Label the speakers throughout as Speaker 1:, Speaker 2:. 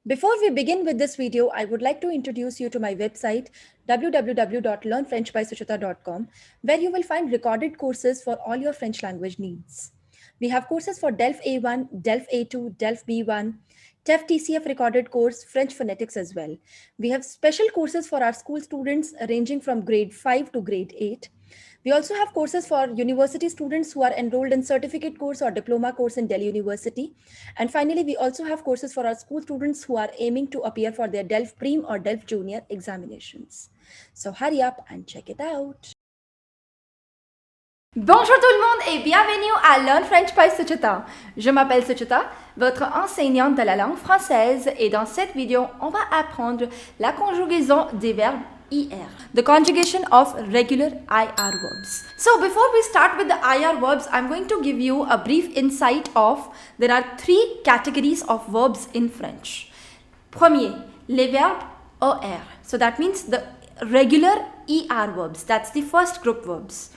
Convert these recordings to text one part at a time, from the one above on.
Speaker 1: Before we begin with this video, I would like to introduce you to my website www.learnfrenchbysuchita.com, where you will find recorded courses for all your French language needs. We have courses for DELF A1, DELF A2, DELF B1, TEF TCF recorded course, French phonetics as well. We have special courses for our school students ranging from grade 5 to grade 8. We also have courses for university students who are enrolled in certificate course or diploma course in Delhi University. And finally, we also have courses for our school students who are aiming to appear for their DELF Prem or DELF Junior examinations. So hurry up and check it out.
Speaker 2: Bonjour tout le monde et bienvenue à Learn French by Suchita. Je m'appelle Suchita, votre enseignante de la langue française, et dans cette vidéo, on va apprendre la conjugaison des verbes IR, the conjugation of regular IR verbs. So before we start with the IR verbs, I'm going to give you a brief insight of there are three categories of verbs in French. Premier, les verbes ER. So that means the regular ER verbs. That's the first group verbs.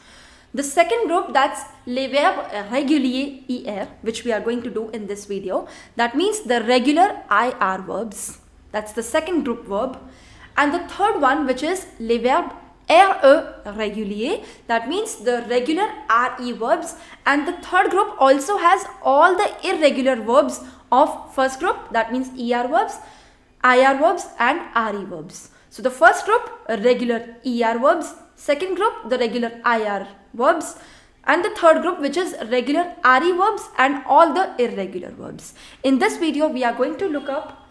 Speaker 2: The second group, that's les verbes réguliers IR, which we are going to do in this video. That means the regular IR verbs. That's the second group verb. And the third one, which is les verbes RE réguliers, that means the regular RE verbs. And the third group also has all the irregular verbs of first group, that means ER verbs, IR verbs and RE verbs. So the first group, regular ER verbs, second group, the regular IR verbs, and the third group, which is regular RE verbs and all the irregular verbs. In this video, we are going to look up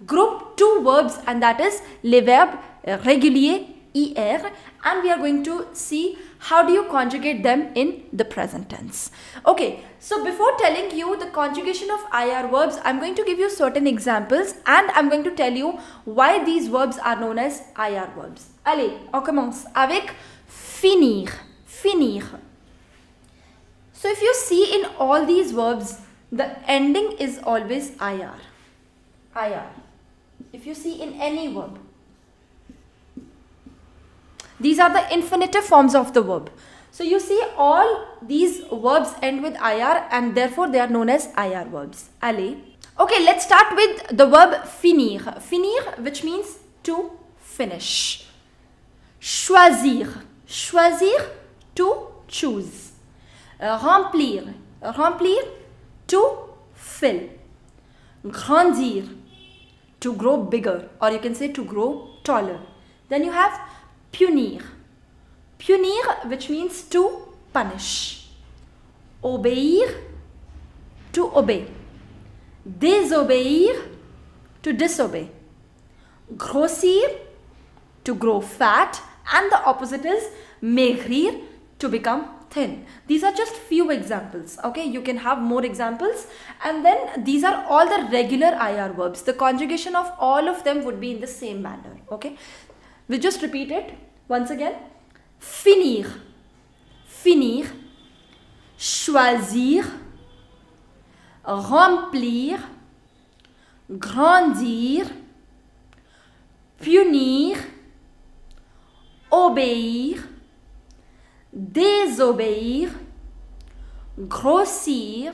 Speaker 2: group 2 verbs, and that is les verbes réguliers IR, and we are going to see how do you conjugate them in the present tense. Okay, so before telling you the conjugation of IR verbs, I'm going to give you certain examples and I'm going to tell you why these verbs are known as IR verbs. Allez, on commence avec finir. Finir. So if you see in all these verbs, the ending is always IR. IR. If you see in any verb, these are the infinitive forms of the verb. So you see all these verbs end with IR and therefore they are known as IR verbs. Allez. Okay, let's start with the verb finir. Finir, which means to finish. Choisir. Choisir, to choose. Remplir. Remplir, to fill. Grandir, to grow bigger, or you can say to grow taller. Then you have punir. Punir, which means to punish. Obéir, to obey. Désobéir, to disobey. Grossir, to grow fat, and the opposite is maigrir, to become thin. These are just few examples. Okay, you can have more examples, and then these are all the regular IR verbs. The conjugation of all of them would be in the same manner. Okay, we'll just repeat it once again. Finir. Finir. Choisir. Remplir. Grandir. Punir. Obéir. Désobéir, grossir,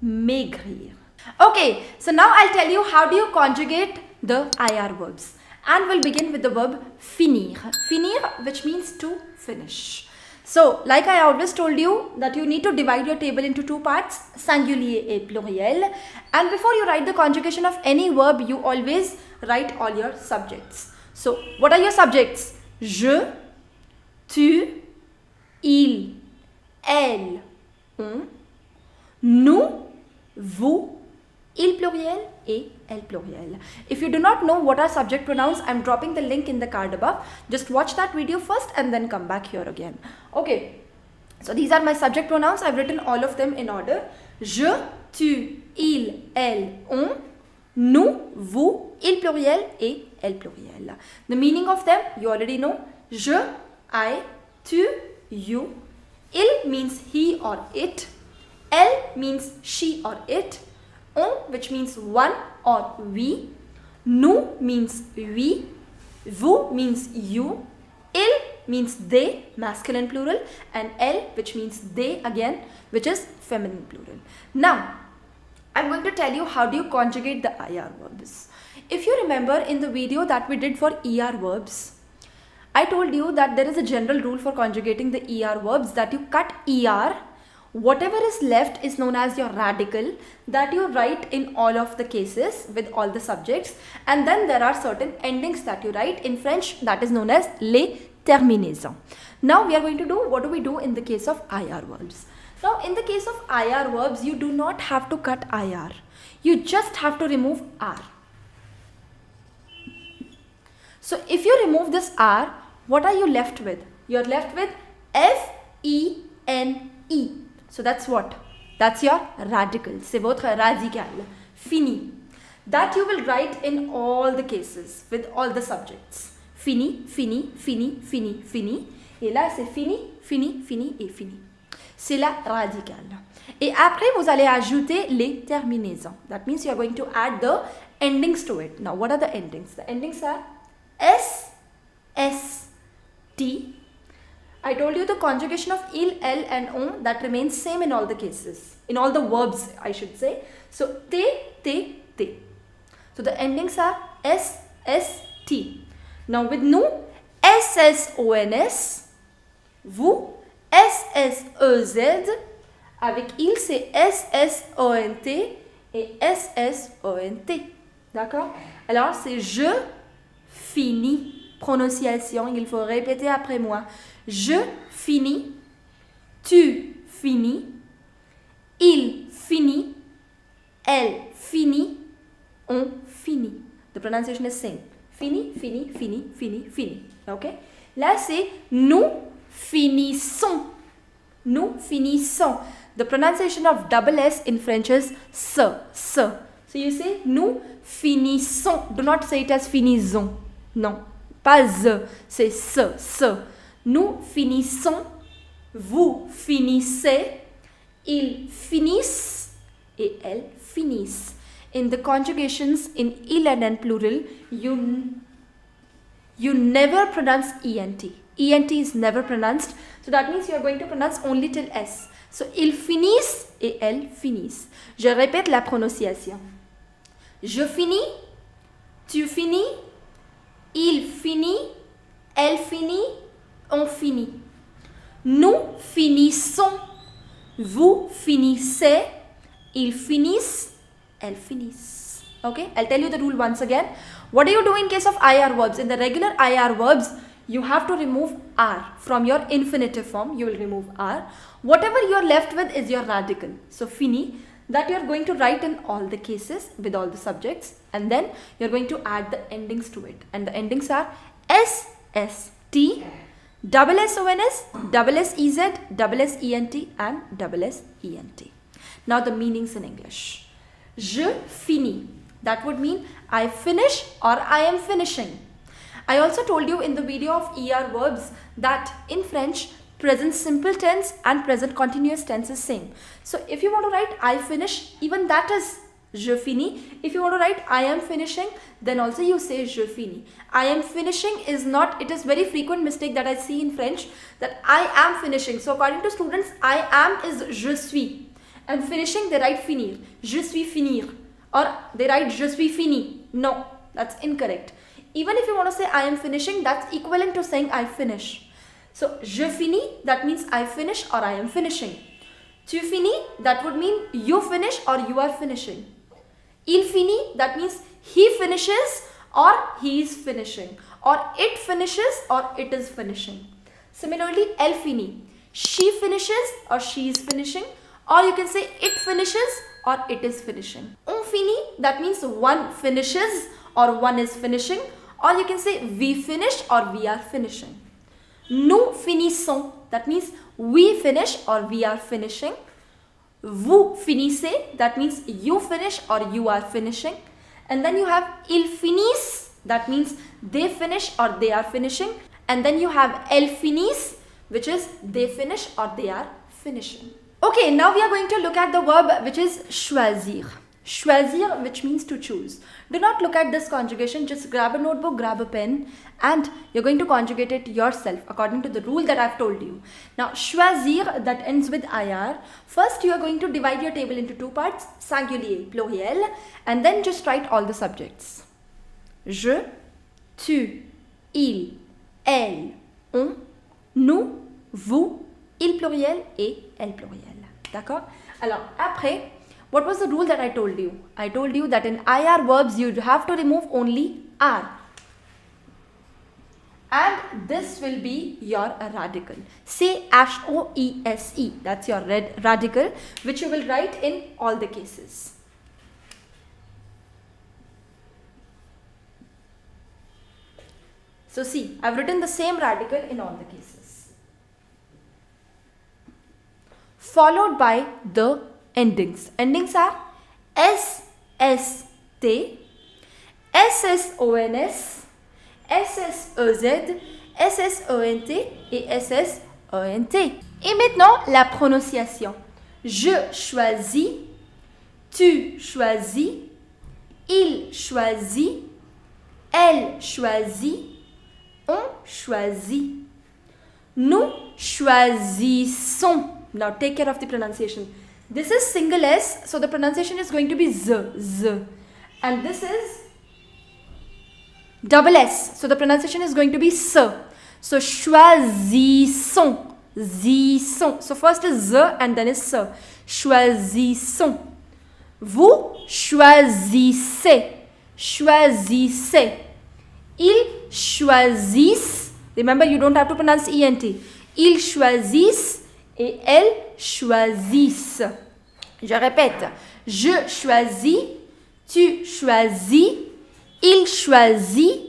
Speaker 2: maigrir. Okay, so now I'll tell you how do you conjugate the IR verbs. And we'll begin with the verb finir. Finir, which means to finish. So, like I always told you that you need to divide your table into two parts, singulier et pluriel. And before you write the conjugation of any verb, you always write all your subjects. So, what are your subjects? Je, tu, il, elle, on, nous, vous, il pluriel et elle pluriel. If you do not know what are subject pronouns, I'm dropping the link in the card above. Just watch that video first and then come back here again. Okay, so these are my subject pronouns. I've written all of them in order. Je, tu, il, elle, on, nous, vous, il pluriel et elle pluriel. The meaning of them you already know. Je, I, tu, you. Il means he or it. Elle means she or it. On, which means one or we. Nous means we. Vous means you, il means they, masculine plural, and elle, which means they again, which is feminine plural. Now, I'm going to tell you how do you conjugate the IR verbs. If you remember in the video that we did for ER verbs, I told you that there is a general rule for conjugating the ER verbs, that you cut ER, whatever is left is known as your radical, that you write in all of the cases with all the subjects, and then there are certain endings that you write in French, that is known as les terminaisons. Now we are going to do, what do we do in the case of IR verbs? Now in the case of IR verbs, you do not have to cut IR, you just have to remove R. So if you remove this R, what are you left with? You're left with F-E-N-E. So that's what? That's your radical. C'est votre radical. Fini. That you will write in all the cases with all the subjects. Fini, fini, fini, fini, fini. Et là, c'est fini, fini, fini et fini. C'est la radicale. Et après, vous allez ajouter les terminaisons. That means you are going to add the endings to it. Now, what are the endings? The endings are S, S, T. I told you the conjugation of il, elle and on, that remains same in all the cases. In all the verbs, I should say. So, te, te, te. So, the endings are S, S, T. Now, with nous, S, S, O, N, S. Vous, S, S, E, Z. Avec il, c'est S, S, O, N, T. Et S, S, O, N, T. D'accord? Alors, c'est je finis. Prononciation, il faut répéter après moi. Je finis, tu finis, il finit, elle finit, on finit. The pronunciation is same. Fini, fini, fini, fini, fini. Okay? Là, c'est nous finissons. Nous finissons. The pronunciation of double S in French is se, se. So you say nous finissons. Do not say it as finissons. Non. Pas ze, c'est se, se. Nous finissons, vous finissez, ils finissent et elles finissent. In the conjugations in il and en plural, you never pronounce ENT. ENT is never pronounced. So that means you are going to pronounce only till S. So ils finissent et elles finissent. Je répète la prononciation. Je finis, tu finis, il finit, elle finit, on finit. Nous finissons, vous finissez, ils finissent, elles finissent. Okay, I'll tell you the rule once again. What do you do in case of IR verbs? In the regular IR verbs, you have to remove R. From your infinitive form, you will remove R. Whatever you are left with is your radical. So, fini, that you are going to write in all the cases with all the subjects, and then you are going to add the endings to it, and the endings are S, S, T, double S, O, N, S, double S, E, Z, double S, E, N, T and double S, E, N, T. Now the meanings in English. Je finis, that would mean I finish or I am finishing. I also told you in the video of ER verbs that in French, present simple tense and present continuous tense is same. So if you want to write I finish, even that is je finis. If you want to write I am finishing, then also you say je finis. I am finishing is not, it is very frequent mistake that I see in French, that I am finishing. So according to students, I am is je suis. And finishing, they write finir. Je suis finir. Or they write je suis fini. No, that's incorrect. Even if you want to say I am finishing, that's equivalent to saying I finish. So, je finis, that means I finish or I am finishing. Tu finis, that would mean you finish or you are finishing. Il finit, that means he finishes or he is finishing. Or it finishes or it is finishing. Similarly, elle finit. She finishes or she is finishing. Or you can say it finishes or it is finishing. On finit, that means one finishes or one is finishing. Or you can say we finish or we are finishing. Nous finissons, that means we finish or we are finishing. Vous finissez, that means you finish or you are finishing. And then you have ils finissent, that means they finish or they are finishing. And then you have elles finissent, which is they finish or they are finishing. Okay, now we are going to look at the verb which is choisir. Choisir, which means to choose. Do not look at this conjugation, just grab a notebook, grab a pen, and you're going to conjugate it yourself according to the rule that I've told you. Now, choisir, that ends with IR. First, you are going to divide your table into two parts, singulier, pluriel, and then just write all the subjects. Je, tu, il, elle, on, nous, vous, il pluriel et elle pluriel. D'accord? Alors, après, what was the rule that I told you? I told you that in IR verbs, you have to remove only R. And this will be your radical. Say HOESE. That's your radical, which you will write in all the cases. So see, I've written the same radical in all the cases. Followed by the endings. Endings are SST, SSONS, SSEZ, SSENT et SSENT. Et maintenant, la prononciation. Je choisis, tu choisis, il choisit, elle choisit, on choisit. Nous choisissons. Now take care of the pronunciation. This is single S, so the pronunciation is going to be z. And this is double S, so the pronunciation is going to be s. So choisissons, zissons. So first is z and then is s. Choisissons. Vous choisissez, choisissez. Ils choisissent. Remember, you don't have to pronounce ENT. Ils choisissent et elles choisissent. Je répète. Je choisis, tu choisis, il choisit,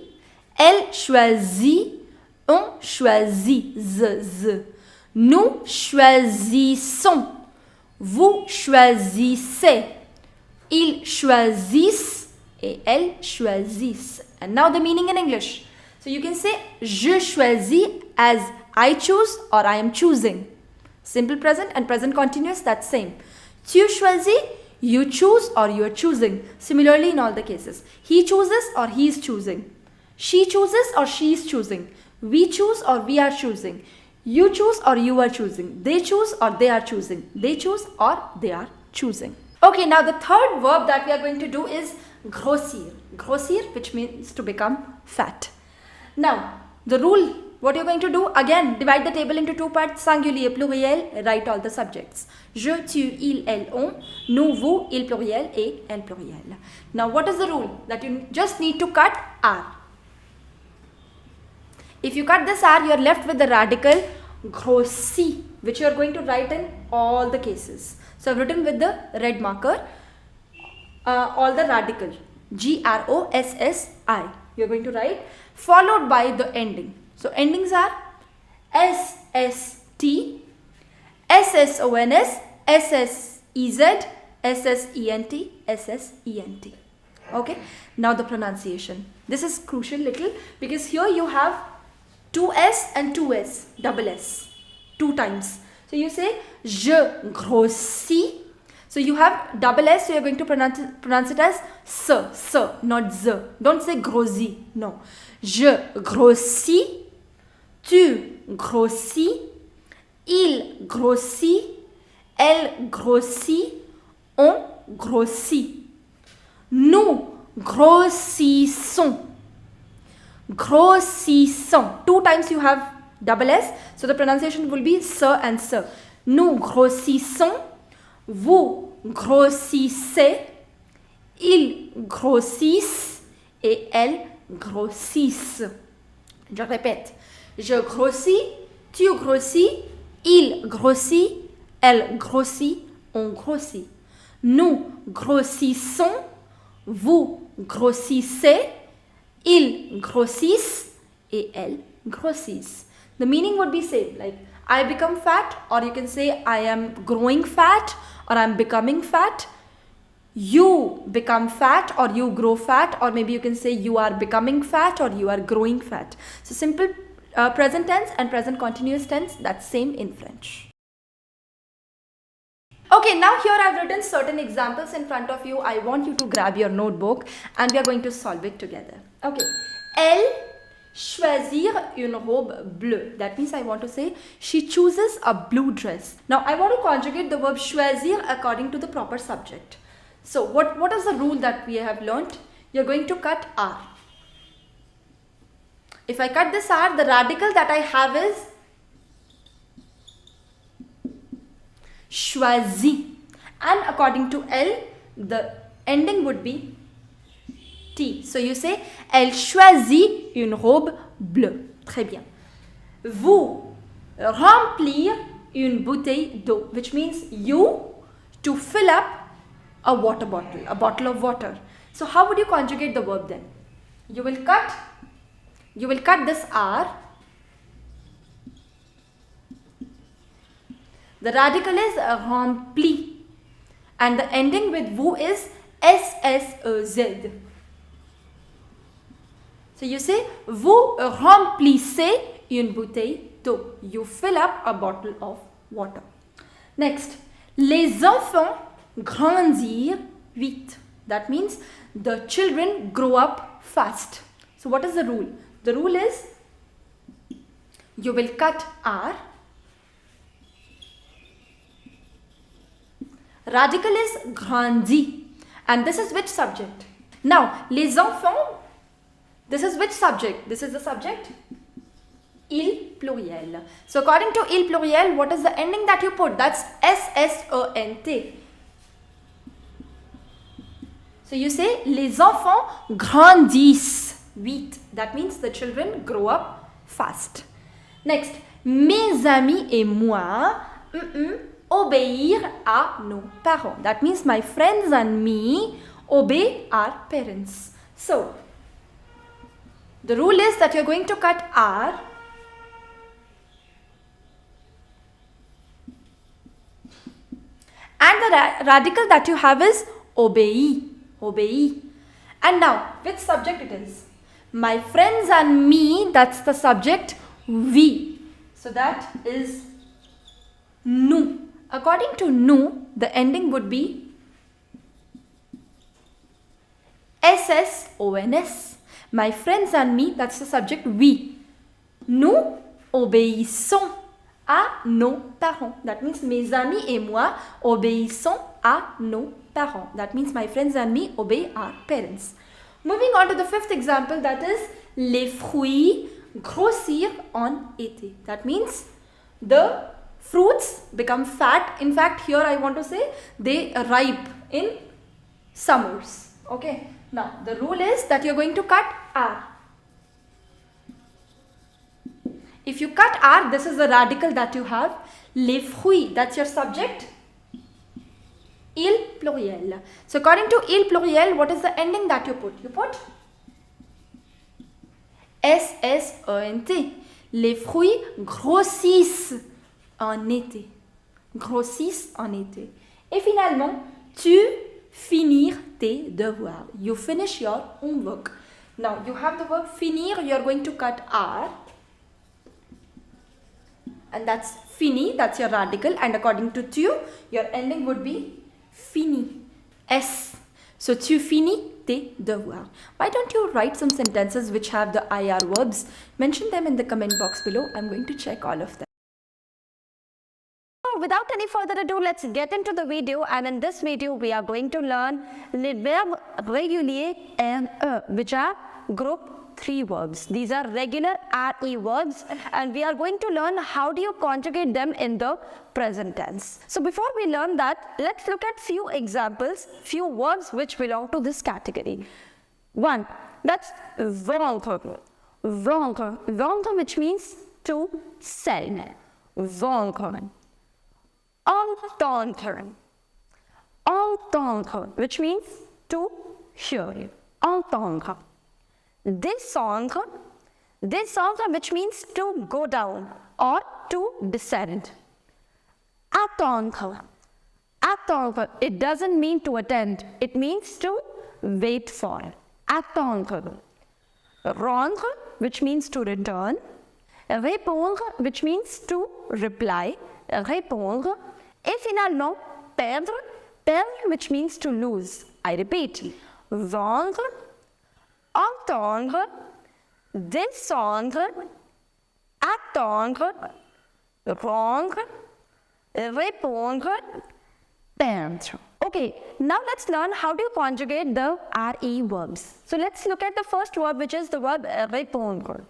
Speaker 2: elle choisit, on choisit. Z. Nous choisissons. Vous choisissez. Ils choisissent et elles choisissent. And now the meaning in English. So you can say je choisis as I choose or I am choosing. Simple present and present continuous, that's same. Tu choisis, you choose or you are choosing. Similarly in all the cases. He chooses or he is choosing. She chooses or she is choosing. We choose or we are choosing. You choose or you are choosing. They choose or they are choosing. They choose or they are choosing. Okay, now the third verb that we are going to do is grossir. Grossir, which means to become fat. Now, the rule, what you're going to do, again, divide the table into two parts, singulier, pluriel, write all the subjects. Je, tu, il, elle, on, nous, vous, il pluriel et elle pluriel. Now, what is the rule? That you just need to cut R. If you cut this R, you are left with the radical grossi, which you are going to write in all the cases. So, I've written with the red marker all the radical, grossi. You're going to write, followed by the ending. So, endings are SST, SSONS, SSEZ, SSENT, SSENT. Okay. Now, the pronunciation. This is crucial little because here you have 2S and 2S, double S, two times. So, you say, je grossis. So, you have double S, so you are going to pronounce it as s, not z. Don't say grossi, no. Je grossis, tu grossis, il grossit, elle grossit, on grossit. Nous grossissons. Grossissons. Two times you have double S, so the pronunciation will be s and s. Nous grossissons, vous grossissez, ils grossissent et elles grossissent. Je répète. Je grossis, tu grossis, il grossit, elle grossit, on grossit. Nous grossissons, vous grossissez, ils grossissent et elles grossissent. The meaning would be same, like I become fat, or you can say I am growing fat or I am becoming fat. You become fat or you grow fat, or maybe you can say you are becoming fat or you are growing fat. So simple present tense and present continuous tense, that's same in French. Okay, now here I've written certain examples in front of you. I want you to grab your notebook and we are going to solve it together. Okay. Elle choisir une robe bleue. That means I want to say she chooses a blue dress. Now I want to conjugate the verb choisir according to the proper subject. So what is the rule that we have learnt? You're going to cut R. If I cut this R, the radical that I have is choisi. And according to L, the ending would be T. So you say, elle choisit une robe bleue. Très bien. Vous remplir une bouteille d'eau, which means you to fill up a water bottle, a bottle of water. So how would you conjugate the verb then? You will cut this R. The radical is rempli. And the ending with vous is SSEZ. So you say, vous remplissez une bouteille d'eau. You fill up a bottle of water. Next, les enfants grandirent vite. That means the children grow up fast. So what is the rule? The rule is, you will cut R. Radical is grandi. And this is which subject? Now, les enfants, this is which subject? This is the subject? Il pluriel. So according to il pluriel, what is the ending that you put? That's SSENT. So you say, les enfants grandissent vite. That means the children grow up fast. Next, mes amis et moi obéir à nos parents. That means my friends and me obey our parents. So, the rule is that you're going to cut R. And the radical that you have is obey. Obey. And now, which subject it is? My friends and me, that's the subject we. So that is nous. According to nous, the ending would be SSONS. My friends and me, that's the subject we. Nous obéissons à nos parents. That means mes amis et moi obéissons à nos parents. That means my friends and me obey our parents. Moving on to the fifth example, that is les fruits grossir en été. That means the fruits become fat. In fact, here I want to say they ripe in summers. Okay. Now, the rule is that you're going to cut R. If you cut R, this is the radical that you have. Les fruits, that's your subject. Il pluriel. So, according to il pluriel, what is the ending that you put? You put SSENT. Les fruits grossissent en été. Grossissent en été. Et finalement, tu finir tes devoirs. You finish your homework. Now, you have the verb finir. You are going to cut R. And that's fini. That's your radical. And according to tu, your ending would be fini. S. So, tu finis tes devoirs. Why don't you write some sentences which have the IR verbs? Mention them in the comment box below. I'm going to check all of them.
Speaker 3: Without any further ado, let's get into the video, and in this video we are going to learn les verbes réguliers and which are group 3 verbs. These are regular RE verbs, and we are going to learn how do you conjugate them in the present tense. So before we learn that, let's look at few examples, few verbs which belong to this category. One, that's vaincre. Vaincre. Vaincre, which means to sell. Vaincre. Entendre. Entendre, which means to hear. Entendre. Descendre. Descendre, which means to go down or to descend. Attendre. Attendre, it doesn't mean to attend. It means to wait for. Attendre. Rendre, which means to return. Répondre, which means to reply. Répondre. Et finalement, perdre, perdre which means to lose. I repeat, vendre, entendre, descendre, attendre, rendre, répondre, perdre. Okay, now let's learn how to conjugate the RE verbs. So let's look at the first verb, which is the verb répondre.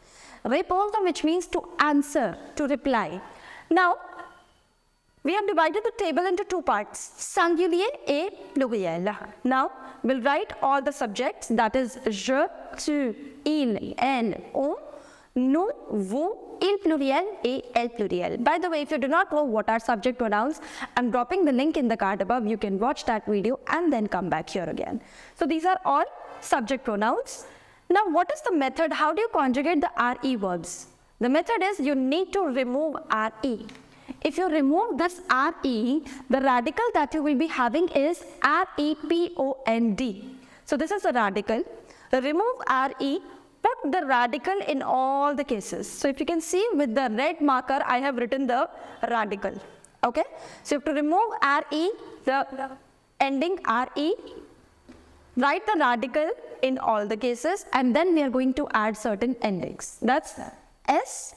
Speaker 3: Répondre which means to answer, to reply. Now, we have divided the table into two parts, singulier et pluriel. Now, we'll write all the subjects, that is je, tu, il, elle, on, nous, vous, il pluriel et elle pluriel. By the way, if you do not know what are subject pronouns, I'm dropping the link in the card above. You can watch that video and then come back here again. So these are all subject pronouns. Now, what is the method? How do you conjugate the RE verbs? The method is you need to remove RE. If you remove this RE, the radical that you will be having is REPOND. So this is a radical. Remove RE, put the radical in all the cases. So if you can see with the red marker, I have written the radical. Okay? So you have to remove RE, the ending RE, write the radical in all the cases, and then we are going to add certain endings. That's S,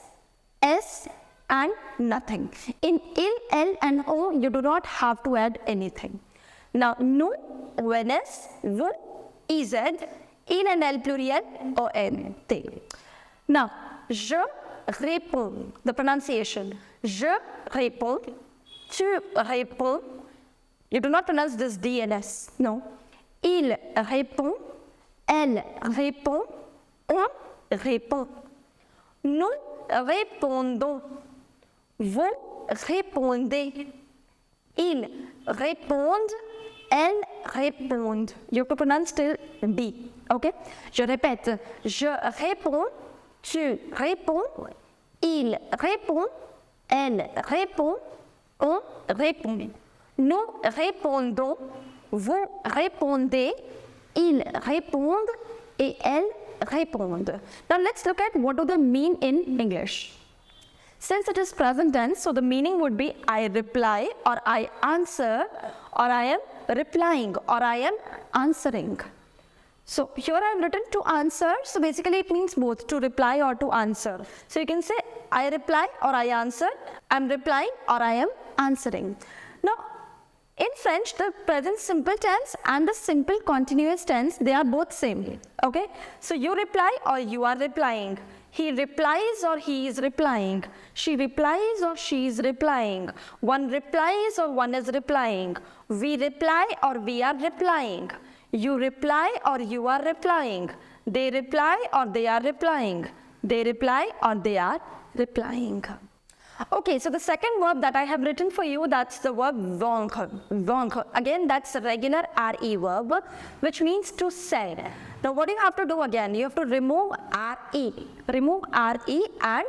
Speaker 3: and nothing. In il, elle, and o, you do not have to add anything. Now, nous, ONS, vous, EZ, il and elle pluriel, ON, T. Now, je réponds, the pronunciation. Je réponds, tu réponds. You do not pronounce this D and S, no. Il répond, elle répond, on répond. Nous répondons, vous répondez, ils répondent, elles répondent. You have to pronounce till B, okay? Je répète, je réponds, tu réponds, il répond, elle répond, on répond. Nous répondons, vous répondez, ils répondent et elles répondent. Now let's look at what do they mean in English. Since it is present tense, so the meaning would be I reply or I answer or I am replying or I am answering. So here I have written to answer, so basically it means both to reply or to answer. So you can say I reply or I answer, I am replying or I am answering. Now in French, the present simple tense and the simple continuous tense, they are both same. Okay? So you reply or you are replying. He replies or he is replying. She replies or she is replying. One replies or one is replying. We reply or we are replying. You reply or you are replying. They reply or they are replying. They reply or they are replying. Okay, so the second verb that I have written for you, that's the verb vaincre. Vaincre. Again, that's a regular RE verb, which means to sell. Now, what do you have to do again? You have to remove RE. Remove RE, and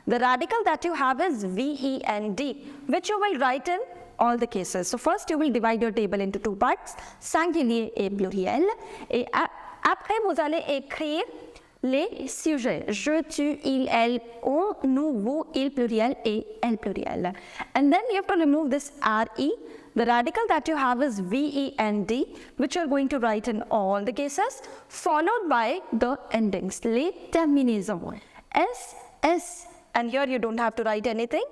Speaker 3: the radical that you have is VEND, which you will write in all the cases. So first you will divide your table into two parts, singulier et pluriel. Et après, vous allez écrire les sujets, je, tu, il, elle, on, nous, vous, il pluriel et elle pluriel. And then you have to remove this RE. The radical that you have is VEND, which you are going to write in all the cases, followed by the endings, les terminaisons. S, and here you don't have to write anything.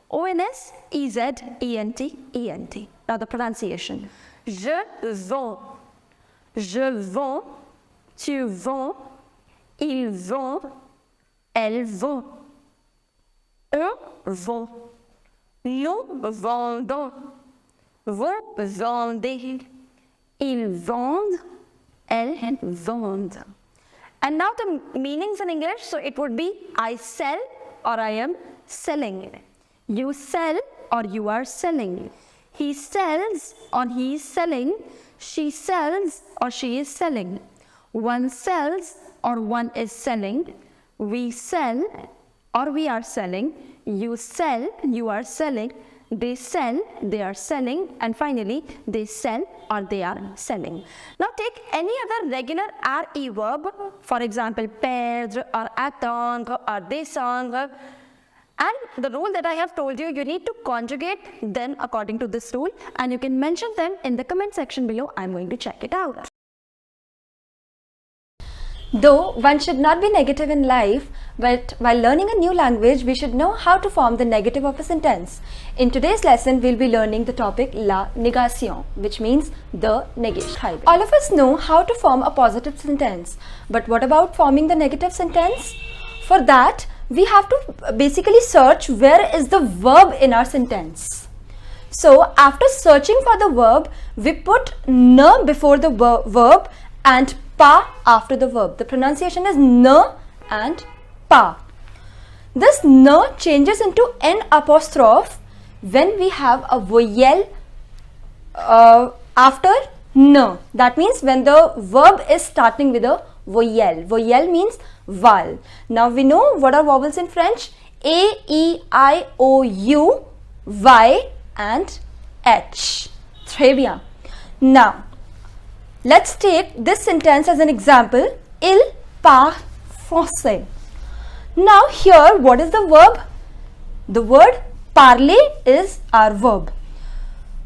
Speaker 3: ONS, EZ, ENT, ENT. Now the pronunciation. Je vends, tu vends, ils vont, elles vont, eux vont, nous vendons, vous vendez, ils vendent, elles vendent. And now the meanings in English, so it would be I sell or I am selling. You sell or you are selling. He sells or he is selling. She sells or she is selling. One sells or one is selling. We sell or we are selling. You sell, you are selling. They sell, they are selling. And finally, they sell or they are selling. Now take any other regular RE verb, for example, perdre or attendre or descendre, And the rule that I have told you, you need to conjugate them according to this rule, and you can mention them in the comment section below. I'm going to check it out.
Speaker 2: Though one should not be negative in life, but while learning a new language, we should know how to form the negative of a sentence. In today's lesson, we'll be learning the topic la négation, which means the negation. All of us know how to form a positive sentence, but what about forming the negative sentence? For that, we have to basically search where is the verb in our sentence. So after searching for the verb, we put n before the verb and pa after the verb. The pronunciation is n and pa. This n changes into n apostrophe when we have a vowel after n. That means when the verb is starting with a vowel. Vowel means vowel. Now we know what are vowels in French: A, E, I, O, U, Y and H. Très bien. Now let's take this sentence as an example. Il parle français. Now here, what is the verb? The word parler is our verb.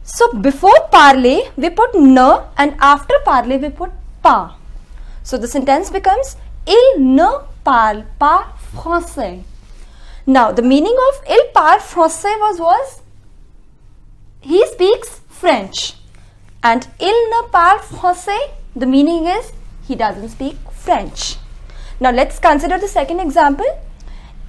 Speaker 2: So before parler we put n and after parler we put pas. So the sentence becomes il ne parle pas français. Now the meaning of il parle français was he speaks French. And il ne parle français, the meaning is he doesn't speak French. Now let's consider the second example.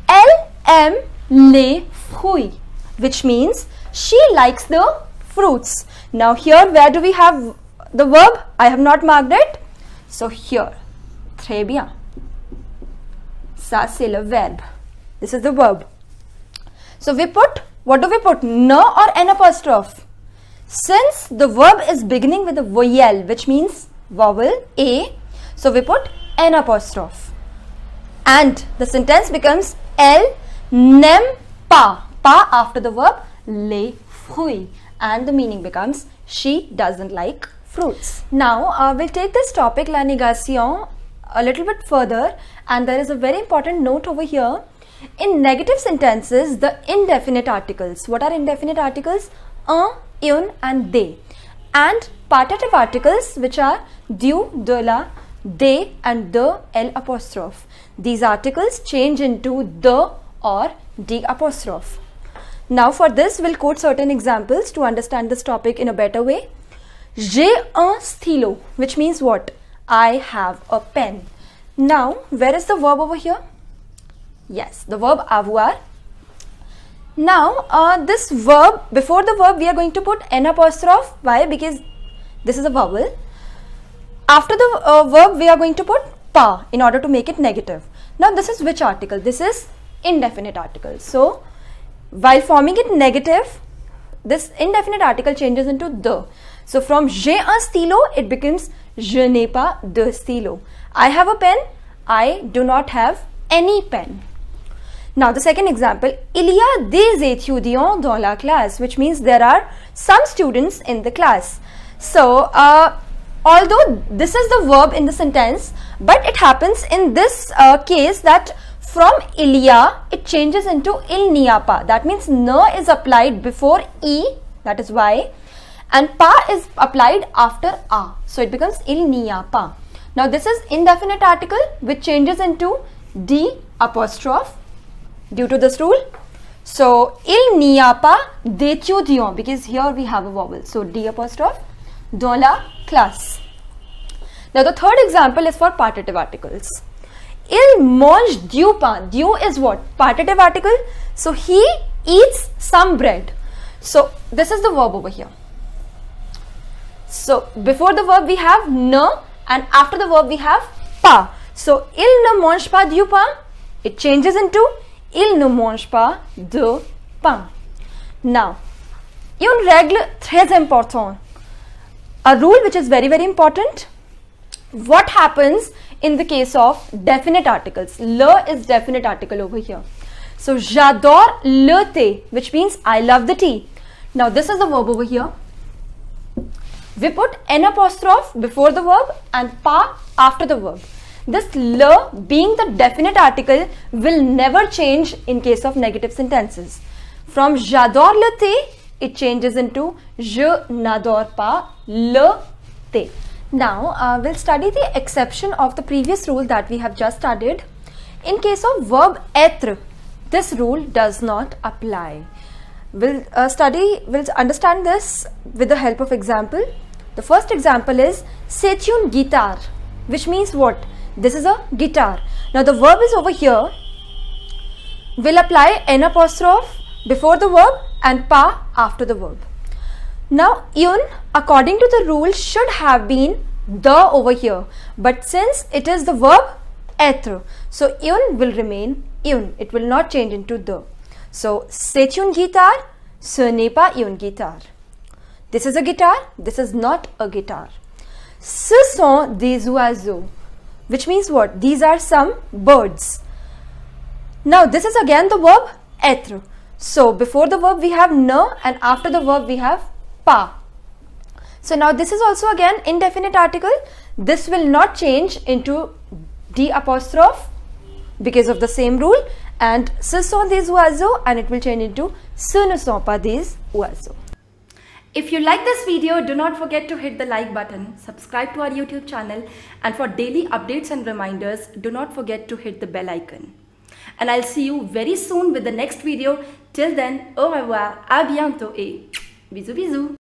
Speaker 2: Elle aime les fruits, which means she likes the fruits. Now here, where do we have the verb? I have not marked it. So here, très bien. Ça c'est le verbe. This is the verb. So we put, what do we put? N or n apostrophe? Since the verb is beginning with a vowel, which means vowel A, so we put n apostrophe. And the sentence becomes elle n'aime pas. Pas after the verb les fruits. And the meaning becomes she doesn't like fruits. Now we'll take this topic la négation a little bit further, and there is a very important note over here. In negative sentences, the indefinite articles. What are indefinite articles? Un, une and they, and partitive articles which are du, de la, they and the l apostrophe. These articles change into the or d apostrophe. Now for this we'll quote certain examples to understand this topic in a better way. J'ai un stylo, which means what? I have a pen. Now where is the verb over here? Yes, the verb avoir. Now this verb, before the verb we are going to put n apostrophe. Why? Because this is a vowel. After the verb we are going to put pa in order to make it negative. Now this is which article? This is indefinite article. So while forming it negative, this indefinite article changes into the. So from j'ai un stylo it becomes je n'ai pas de stylo. I have a pen, I do not have any pen. Now the second example, il y a des étudiants dans la classe, which means there are some students in the class. So although this is the verb in the sentence, but it happens in this case that from il y a it changes into il n'y a pas. That means n is applied before e, that is why, and pa is applied after a. So it becomes il n'y a pas. Now this is indefinite article which changes into d apostrophe due to this rule. So il n'y a pas d'étudiants, because here we have a vowel. So d apostrophe dans la classe. Now the third example is for partitive articles. Il mange du pain. Du is what? Partitive article. So he eats some bread. So this is the verb over here. So before the verb we have ne, and after the verb we have pas. So il ne mange pas du pain. It changes into il ne mange pas de pain. Now, une règle très importante, a rule which is very important. What happens in the case of definite articles? Le is definite article over here. So j'adore le thé, which means I love the tea. Now this is the verb over here. We put n apostrophe before the verb and pas after the verb. This le being the definite article will never change in case of negative sentences. From j'adore le thé, it changes into je n'adore pas le thé. Now we'll study the exception of the previous rule that we have just studied. In case of verb être, this rule does not apply. We'll understand this with the help of example. The first example is c'est une guitare, which means what? This is a guitar. Now the verb is over here. We'll apply n apostrophe before the verb and pas after the verb. Now une, according to the rule, should have been the over here, but since it is the verb être, so une will remain une. It will not change into the. So c'est une guitare, ce n'est pas une guitare. This is a guitar, this is not a guitar. Ce sont des oiseaux, which means what? These are some birds. Now this is again the verb être. So before the verb we have ne and after the verb we have pas. So now this is also again indefinite article. This will not change into d apostrophe because of the same rule, and ce sont des oiseaux, and it will change into ce ne sont pas des oiseaux. If you like this video, do not forget to hit the like button, subscribe to our YouTube channel, and for daily updates and reminders, do not forget to hit the bell icon. And I'll see you very soon with the next video. Till then, au revoir, à bientôt et bisous bisous.